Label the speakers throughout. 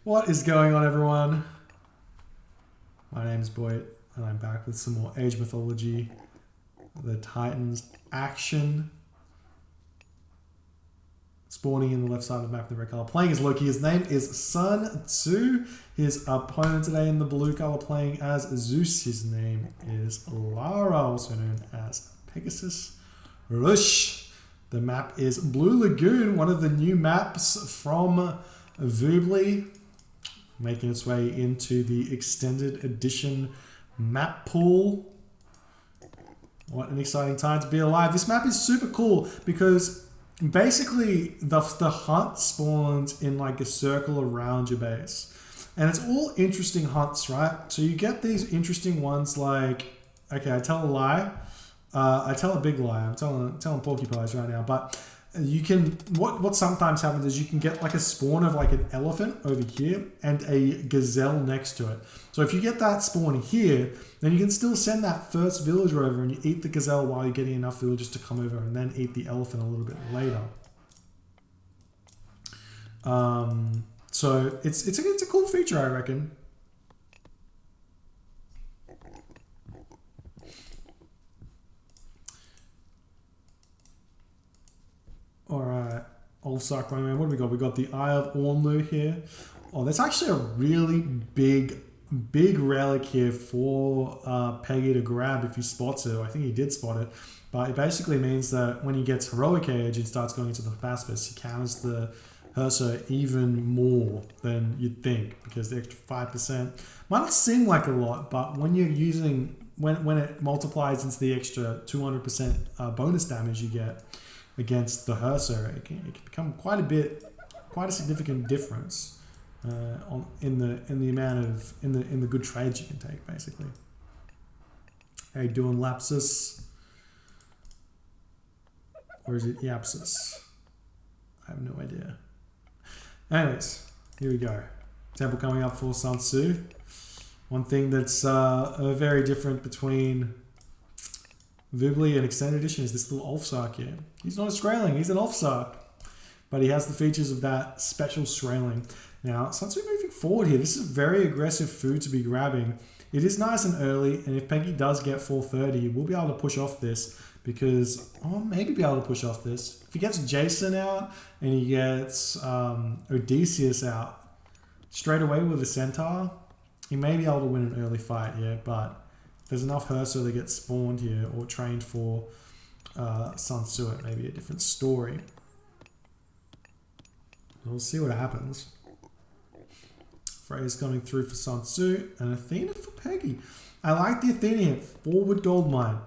Speaker 1: What is going on, everyone? My name is Boyd, and I'm back with some more Age Mythology. The Titans action. Spawning in the left side of the map in the red color. Playing as Loki. His name is Sun-Tzu. His opponent today in the blue color playing as Zeus. His name is Lara, also known as Pegasus. Rush. The map is Blue Lagoon, one of the new maps from Voobly, making its way into the extended edition map pool. What an exciting time to be alive. This map is super cool because basically the hunt spawns in like a circle around your base. And it's all interesting hunts, right? So you get these interesting ones like, okay, I tell a lie. I tell a big lie. I'm telling porcupines right now, but you can, what sometimes happens is you can get like a spawn of like an elephant over here and a gazelle next to it. So if you get that spawn here, then you can still send that first villager over and you eat the gazelle while you're getting enough villagers to come over and then eat the elephant a little bit later. So it's a cool feature, I reckon. Alright, Ulfsark running around. What do we got? We got the Eye of Ornlu here. Oh, that's actually a really big relic here for Peggy to grab if he spots it. I think he did spot it. But it basically means that when he gets Heroic Age and starts going into the Pacifists, he counters the Hersa even more than you'd think, because the extra 5% might not seem like a lot, but when you're using, when it multiplies into the extra 200% bonus damage you get against the Hersa, it can become quite a significant difference in the amount of in the good trades you can take, basically. How you doing, Lapsus? Or is it Yapsus? I have no idea. Anyways, here we go. Temple coming up for Sun-Tzu. One thing that's very different between Voobly and Extended Edition is this little Ulfsark here. He's not a Skraeling, he's an Ulfsark. But he has the features of that special Skraeling. Now, Sun-Tzu moving forward here. This is very aggressive food to be grabbing. It is nice and early, and if Peggy does get 430, we'll be able to push off this because, oh, maybe be able to push off this. If he gets Jason out and he gets Odysseus out straight away with a Centaur, he may be able to win an early fight here, but there's enough Hersa that get spawned here or trained for Sun-Tzu. It may be a different story. We'll see what happens. Freya's coming through for Sun-Tzu and Athena for Peggy. I like the Athena here. Forward gold mine.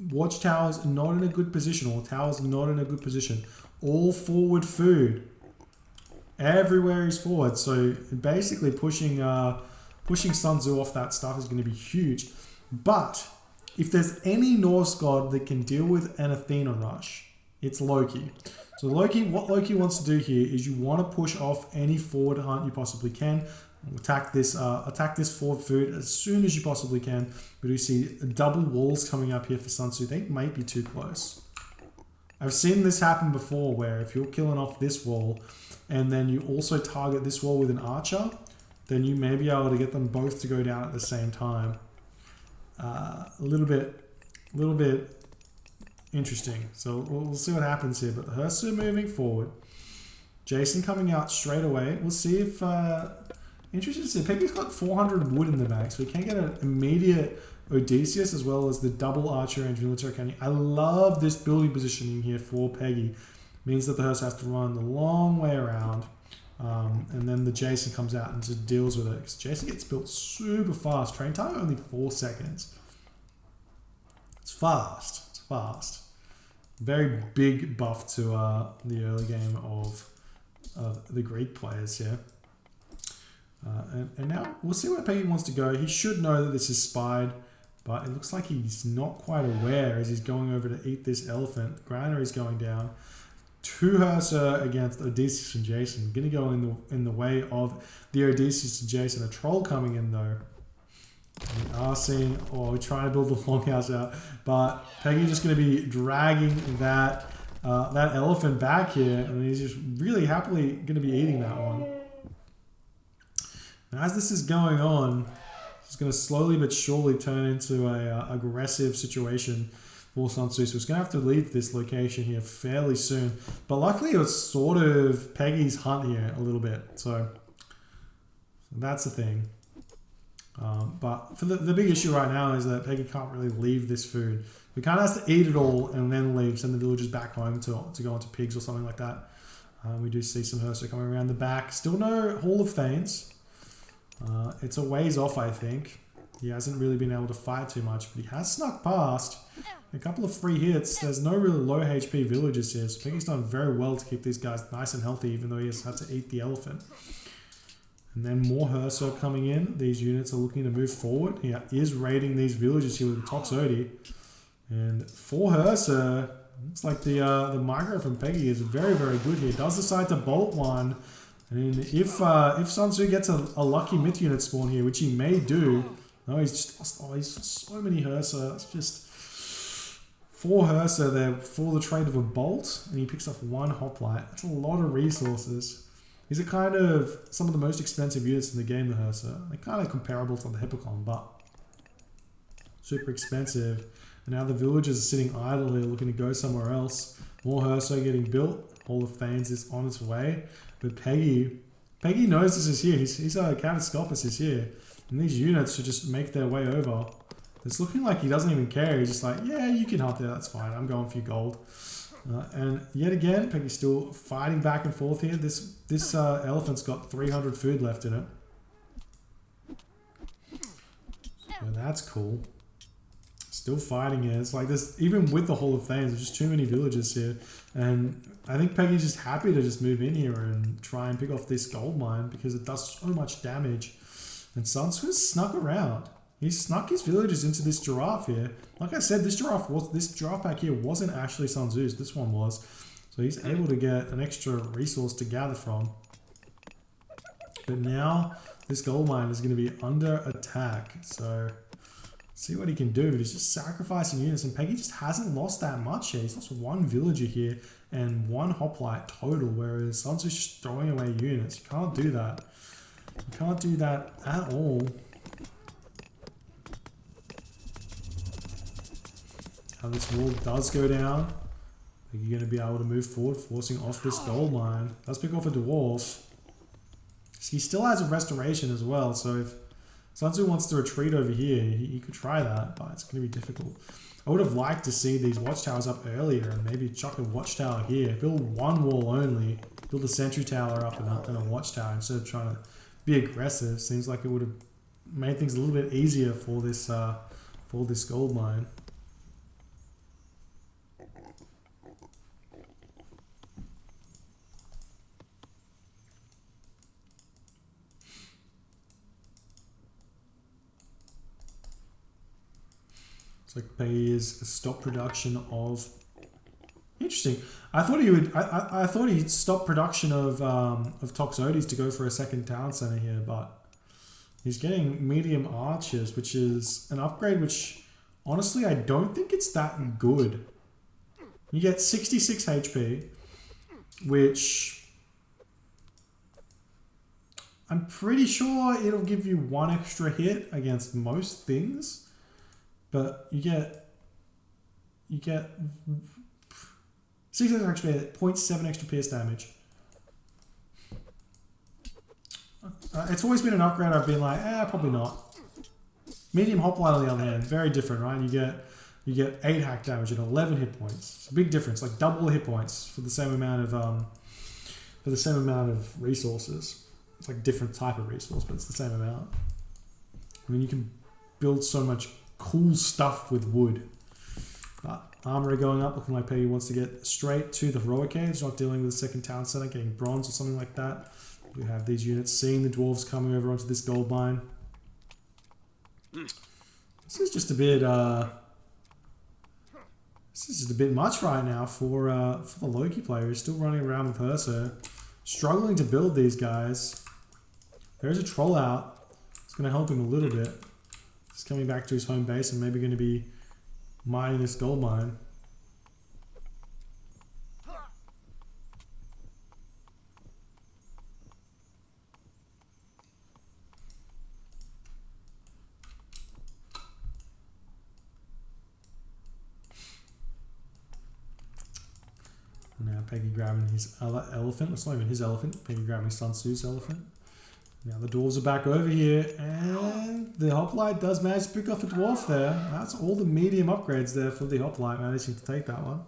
Speaker 1: Watchtowers not in a good position, or towers not in a good position. All forward food. Everywhere is forward. So basically pushing Sun-Tzu off that stuff is going to be huge. But if there's any Norse god that can deal with an Athena rush, it's Loki. So Loki, what Loki wants to do here is you want to push off any forward hunt you possibly can. Attack this forward food as soon as you possibly can. But you see double walls coming up here for Sun-Tzu. They might be too close. I've seen this happen before where if you're killing off this wall and then you also target this wall with an archer, then you may be able to get them both to go down at the same time. A little bit interesting. So we'll see what happens here. But the Hersa moving forward. Jason coming out straight away. We'll see if... interesting to see. Peggy's got 400 wood in the bag, so we can get an immediate Odysseus as well as the double archer range military cannon. I love this building positioning here for Peggy. Means that the Hersa has to run the long way around. And then the Jason comes out and just deals with it. Because Jason gets built super fast. Train time only 4 seconds. It's fast. It's fast. Very big buff to the early game of the Greek players here. And now we'll see where Peggy wants to go. He should know that this is spied. But it looks like he's not quite aware as he's going over to eat this elephant. The Griner is going down. 2 Hersa against Odysseus and Jason. Going to go in the way of the Odysseus and Jason. A troll coming in though. We are seeing, trying to build the longhouse out. But Peggy's just going to be dragging that elephant back here. And he's just really happily going to be eating that one. And as this is going on, it's going to slowly but surely turn into a aggressive situation for Sun-Tzu. So it's going to have to leave this location here fairly soon. But luckily it was sort of Peggy's hunt here a little bit. So that's the thing. But for the big issue right now is that Peggy can't really leave this food. We kind of has to eat it all and then leave, send the villagers back home to go onto pigs or something like that. We do see some Hersa coming around the back. Still no Hall of Thanes. It's a ways off, I think. He hasn't really been able to fight too much, but he has snuck past. A couple of free hits. There's no really low HP villagers here, so Peggy's done very well to keep these guys nice and healthy, even though he has had to eat the elephant. And then more Hersa coming in. These units are looking to move forward. He is raiding these villages here with the Toxotes. And for Hersa, looks like the micro from Peggy is very, very good here. Does decide to bolt one. And if Sun-Tzu gets a lucky myth unit spawn here, which he may do, no, he's just lost. Oh, he's lost so many Hersa. It's just 4 Hersa there for the trade of a bolt, and he picks up 1 hoplite. That's a lot of resources. These are kind of some of the most expensive units in the game, the Hersa. They're kind of comparable to the Hippocon, but super expensive. And now the villagers are sitting idle here, looking to go somewhere else. More Hersa getting built. Hall of Thanes is on its way. But Peggy knows this is here. He's a Catascopus is here. And these units should just make their way over. It's looking like he doesn't even care. He's just like, yeah, you can hunt there. That's fine. I'm going for your gold. And yet again, Peggy's still fighting back and forth here. This elephant's got 300 food left in it. So that's cool. Still fighting here. It's like this, even with the Hall of Thanes, there's just too many villagers here. And I think Peggy's just happy to just move in here and try and pick off this gold mine because it does so much damage. And Sun-Tzu snuck around. He snuck his villagers into this giraffe here. Like I said, this giraffe pack here wasn't actually Sun-Tzu's. This one was. So he's able to get an extra resource to gather from. But now this gold mine is going to be under attack. So see what he can do. But he's just sacrificing units. And Peggy just hasn't lost that much here. He's lost 1 villager here and 1 hoplite total. Whereas Sun-Tzu's just throwing away units. You can't do that. You can't do that at all. How this wall does go down. You're going to be able to move forward, forcing off this gold mine. Does pick off a dwarf. He still has a restoration as well, so if Sun-Tzu wants to retreat over here, he could try that, but it's going to be difficult. I would have liked to see these watchtowers up earlier and maybe chuck a watchtower here. Build 1 wall only. Build a sentry tower up and a watchtower instead of trying to be aggressive. Seems like it would have made things a little bit easier for this gold mine. It's like Peggy is stop production of. Interesting. I thought he would. I thought he'd stop production of Toxotes to go for a second town center here, but he's getting medium archers, which is an upgrade. Which honestly, I don't think it's that good. You get 66 HP, which I'm pretty sure it'll give you 1 extra hit against most things. But you get 6 extra HP, 0.7 extra pierce damage. It's always been an upgrade I've been like, probably not. Medium hoplite on the other hand, very different, right? You get 8 hack damage and 11 hit points. It's a big difference, like double hit points for the same amount of resources. It's like different type of resource, but it's the same amount. I mean, you can build so much cool stuff with wood. But armory going up, looking like Peggy wants to get straight to the heroic cage, not dealing with the second town center, getting bronze or something like that. We have these units seeing the dwarves coming over onto this gold mine. This is just a bit much right now for the Loki player. He's still running around with Hersa, struggling to build these guys. There's a troll out. It's going to help him a little bit. He's coming back to his home base and maybe going to be mining this gold mine. Peggy grabbing his elephant. It's not even his elephant. Peggy grabbing Sun-Tzu's elephant. Now the dwarves are back over here, and the hoplite does manage to pick off a dwarf there. That's all the medium upgrades there for the hoplite, managing to take that one.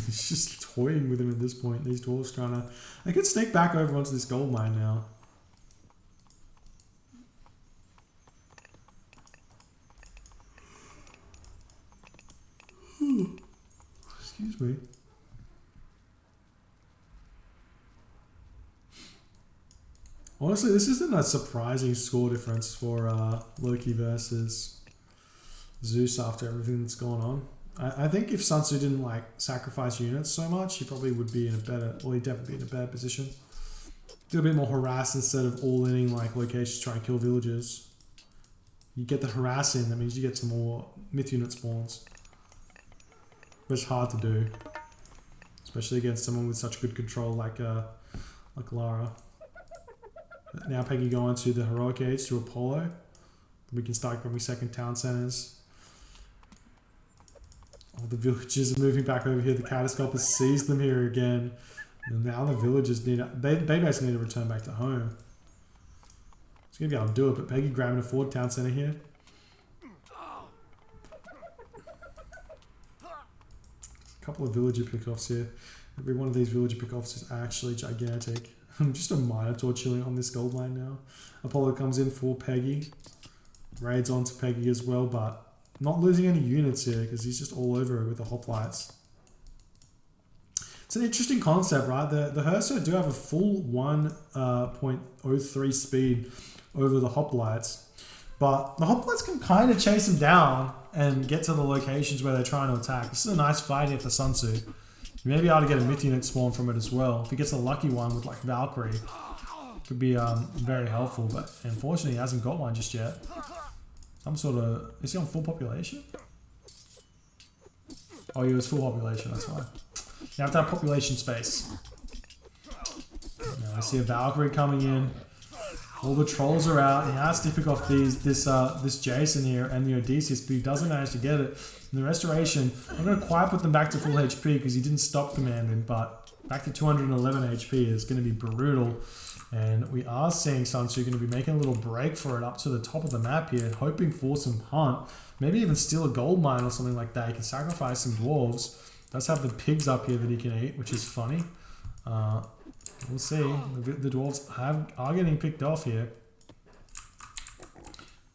Speaker 1: He's just toying with him at this point. These dwarves trying to... They can sneak back over onto this gold mine now. Excuse me. Honestly, this isn't a surprising score difference for Loki versus Zeus after everything that's gone on. I think if Sun-Tzu didn't like sacrifice units so much, he probably would be in a better, well, he'd definitely be in a better position. Do a bit more harass instead of all-inning like locations trying to kill villagers. You get the harass in, that means you get some more myth unit spawns. But it's hard to do, especially against someone with such good control like Lara. Now Peggy going to the heroic age to Apollo. We can start grabbing second town centers. All the villagers are moving back over here. The catastrophe has seized them here again. And now the villagers need... They basically need to return back to home. It's going to be able to do it, but Peggy grabbing a forward town center here. A couple of villager pickoffs here. Every one of these villager pickoffs is actually gigantic. I'm just a Minotaur chilling on this gold mine now. Apollo comes in for Peggy. Raids onto Peggy as well, but not losing any units here because he's just all over it with the hoplites. It's an interesting concept, right? The Herso do have a full 1.03 speed over the hoplites, but the hoplites can kind of chase them down and get to the locations where they're trying to attack. This is a nice fight here for Sun-Tzu. You may be able to get a myth unit spawn from it as well. If he gets a lucky one with like Valkyrie, could be very helpful, but unfortunately he hasn't got one just yet. Some sort of... Is he on full population? Oh, he was full population, that's fine. You have to have population space. Now I see a Valkyrie coming in. All the trolls are out. He has to pick off this Jason here and the Odysseus, but he doesn't manage to get it. And the Restoration, I'm going to quite put them back to full HP because he didn't stop commanding, but back to 211 HP is going to be brutal. And we are seeing Sun-Tzu going to be making a little break for it up to the top of the map here, hoping for some hunt. Maybe even steal a gold mine or something like that. He can sacrifice some dwarves. Does have the pigs up here that he can eat, which is funny. We'll see. The dwarves are getting picked off here.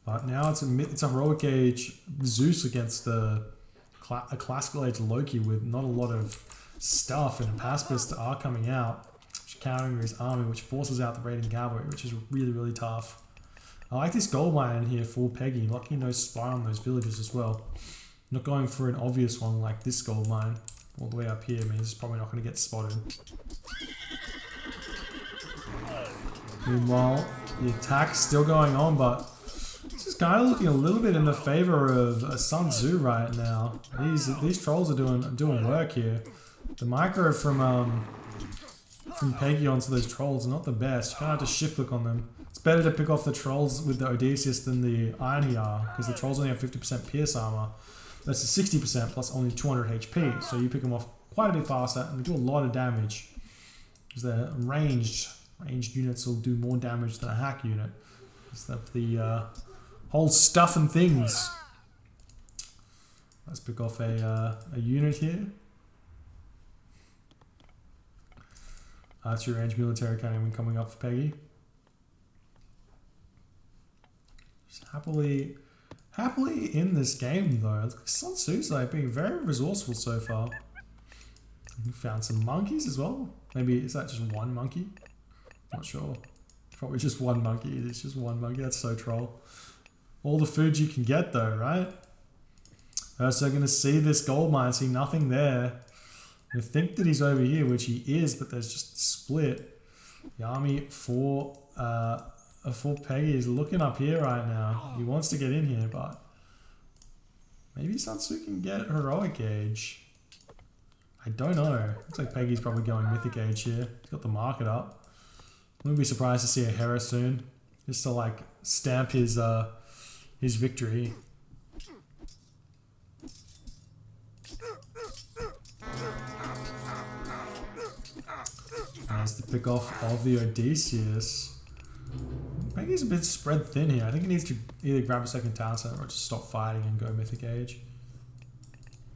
Speaker 1: But now it's a heroic age Zeus against a classical age Loki with not a lot of stuff, and pacifists are coming out, countering his army, which forces out the raiding cavalry, which is really, really tough. I like this gold mine in here for Peggy, locking no spy on those villages as well. Not going for an obvious one like this gold mine all the way up here means it's probably not going to get spotted. Meanwhile, the attack's still going on, but this is kind of looking a little bit in the favor of Sun-Tzu right now. These trolls are doing work here. The micro from Peggy onto those trolls are not the best. You kind of have to shift click on them. It's better to pick off the trolls with the Odysseus than the Iron Yar, because the trolls only have 50% pierce armor. That's a 60% plus only 200 HP, so you pick them off quite a bit faster and they do a lot of damage. Because they're ranged units will do more damage than a hack unit. It's the whole stuff and things. Let's pick off a unit here. Archery range military cannon coming up for Peggy. Just happily in this game though. Sun-Tzu's like being very resourceful so far. We found some monkeys as well. Maybe is that just one monkey? Not sure. Probably just one monkey. It's just one monkey. That's so troll. All the food you can get though, right? So going to see this gold mine, see nothing there. I think that he's over here, which he is, but there's just a split. The army for Peggy is looking up here right now. He wants to get in here, but maybe Sun-Tzu can get heroic age. I don't know. Looks like Peggy's probably going mythic age here. He's got the market up. Wouldn't be surprised to see a Hera soon. just to like stamp his victory. Nice to pick off of the Odysseus. Peggy's a bit spread thin here. I think he needs to either grab a second town center or just stop fighting and go Mythic Age.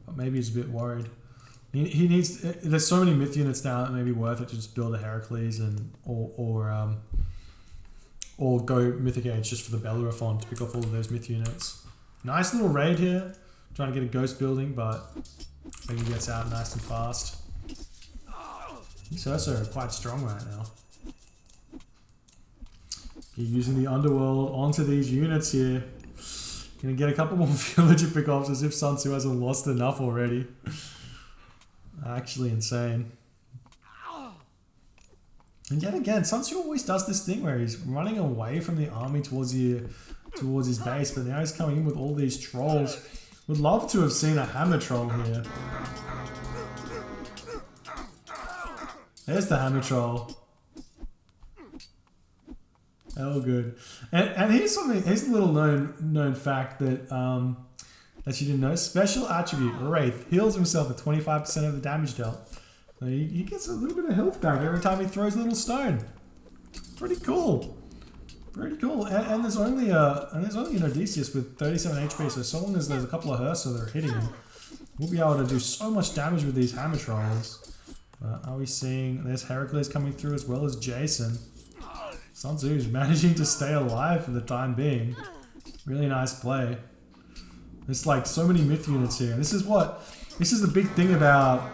Speaker 1: But maybe he's a bit worried. He needs. There's so many myth units now that it may be worth it to just build a Heracles and or go Mythic Age just for the Bellerophon to pick off all of those myth units. Nice little raid here, trying to get a ghost building, but Peggy gets out nice and fast. These Ursa are quite strong right now. You're using the underworld onto these units here. Gonna get a couple more villager pickoffs as if Sun-Tzu hasn't lost enough already. Actually insane. And yet again, Sun-Tzu always does this thing where he's running away from the army towards his base, but now he's coming in with all these trolls. Would love to have seen a hammer troll here. There's the hammer troll. Oh, good. And here's something. Here's a little known fact that that you didn't know. Special attribute: Wraith heals himself at 25% of the damage dealt. So he gets a little bit of health back every time he throws a little stone. Pretty cool. Pretty cool. And there's only an Odysseus with 37 HP. So long as there's a couple of Ursa that are hitting him, we'll be able to do so much damage with these hammer trolls. Are we seeing? There's Heracles coming through as well as Jason. Sun-Tzu is managing to stay alive for the time being. Really nice play. There's like so many myth units here. This is the big thing about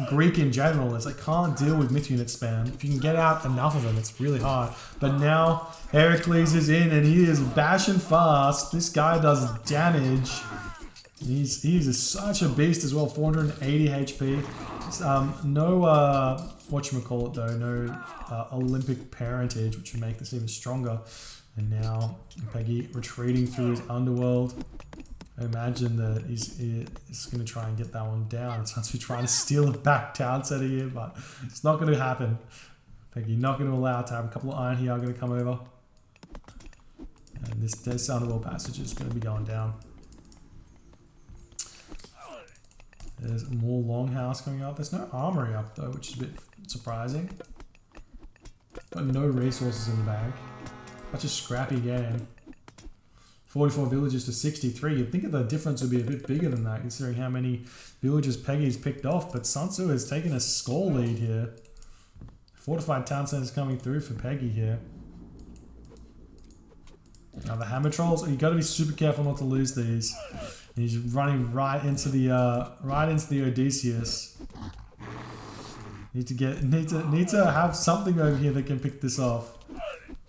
Speaker 1: Greek in general, is I can't deal with myth unit spam. If you can get out enough of them, it's really hard. But now Heracles is in and he is bashing fast. This guy does damage. He's such a beast as well. 480 HP. No whatchamacallit though, no Olympic parentage, which would make this even stronger. And now Peggy retreating through his underworld. I imagine that he's going to try and get that one down. It's actually trying to steal a back town center here, but it's not going to happen. Peggy not going to allow it to have a couple of Iron here are going to come over. And this underworld passage is going to be going down. There's more longhouse coming up. There's no armory up though, which is a bit surprising. But no resources in the bag. Such a scrappy game. 44 villages to 63. You'd think that the difference would be a bit bigger than that, considering how many villages Peggy's picked off. But Sun-Tzu has taken a score lead here. Fortified town centers coming through for Peggy here. Now the hammer trolls, you got to be super careful not to lose these. And he's running right into the Odysseus. Need to have something over here that can pick this off.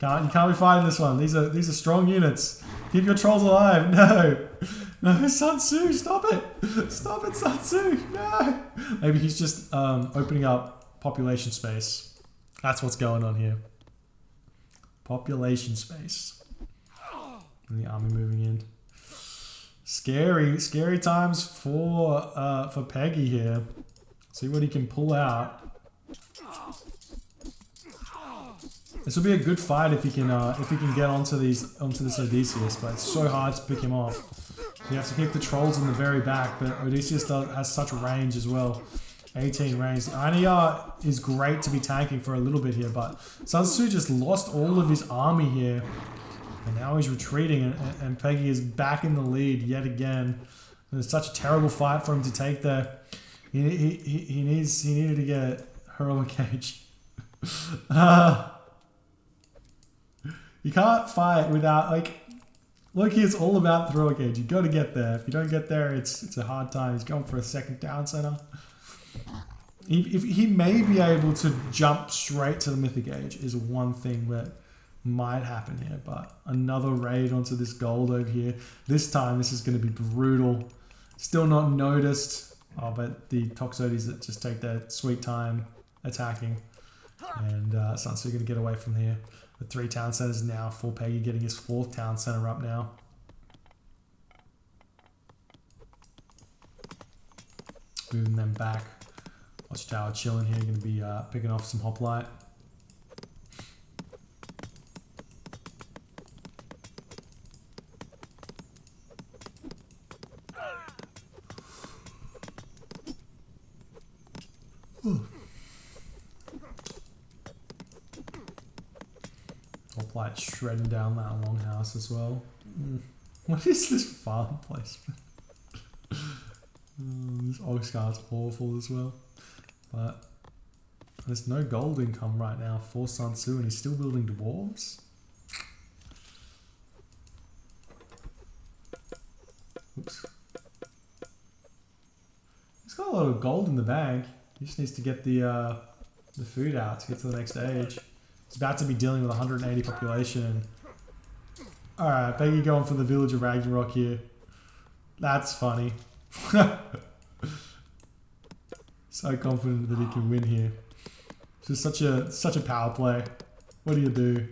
Speaker 1: You can't be fighting this one. These are strong units. Keep your trolls alive. No, Sun-Tzu, stop it. Stop it, Sun-Tzu. No. Maybe he's just opening up population space. That's what's going on here. Population space. And the army moving in. Scary times for Peggy here. See what he can pull out. This will be a good fight if he can get onto this Odysseus, but it's so hard to pick him off. So you have to keep the trolls in the very back, but Odysseus has such range as well. 18 range. The Iron is great to be tanking for a little bit here, but Sun-Tzu just lost all of his army here. And now he's retreating, and Peggy is back in the lead yet again. And it's such a terrible fight for him to take there. He needed to get heroic cage. You can't fight without, like, Loki is all about heroic cage. You got to get there. If you don't get there, it's a hard time. He's going for a second town center. He may be able to jump straight to the mythic age is one thing that might happen here, but another raid onto this gold over here. This time, this is going to be brutal. Still not noticed. Oh, but the Toxotes that just take their sweet time attacking. And Sun-Tzu going to get away from here. The 3 town centers now. Full Peggy getting his 4th town center up now. Moving them back. Watchtower chilling here. Going to be picking off some hoplite. Hoplite shredding down that longhouse as well. What is this farm placement? This ox cart's awful as well. But there's no gold income right now for Sun-Tzu, and he's still building dwarves. Oops. He's got a lot of gold in the bank. He just needs to get the food out to get to the next stage. He's about to be dealing with 180 population. Alright, Peggy going for the village of Ragnarok here. That's funny. So confident that he can win here. It's just such a power play. What do you do?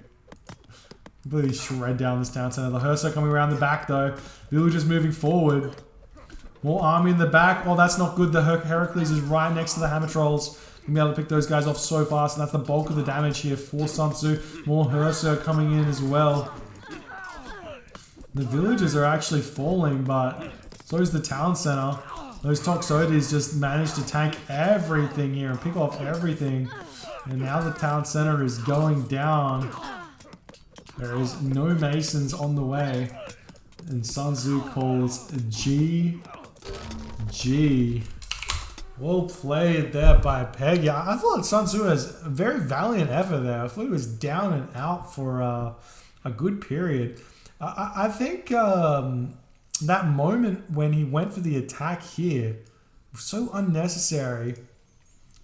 Speaker 1: Completely shred down this town center. The Herso coming around the back though. Villagers moving forward. More army in the back. Oh, that's not good. The Heracles is right next to the Hammer Trolls. You'll be able to pick those guys off so fast, and that's the bulk of the damage here for Sun-Tzu. More Herso coming in as well. The villagers are actually falling, but so is the town center. Those Toxotes just managed to tank everything here and pick off everything. And now the town center is going down. There is no masons on the way. And Sun-Tzu calls GG. Well played there by Peggy. I thought Sun-Tzu was a very valiant effort there. I thought he was down and out for a good period. I think that moment when he went for the attack here was so unnecessary,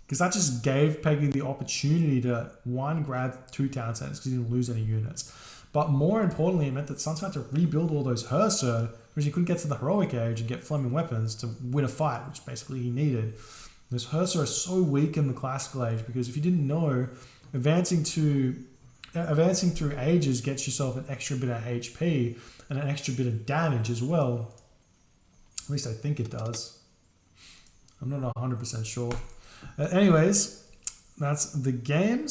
Speaker 1: because that just gave Peggy the opportunity to, one, grab 2 town centers because he didn't lose any units. But more importantly, it meant that Sun-Tzu had to rebuild all those Herso, because he couldn't get to the heroic age and get Fleming weapons to win a fight, which basically he needed. Those Herso are so weak in the classical age, because if you didn't know, advancing through ages gets yourself an extra bit of HP and an extra bit of damage as well. At least I think it does. I'm not 100% sure. Anyways, that's the games.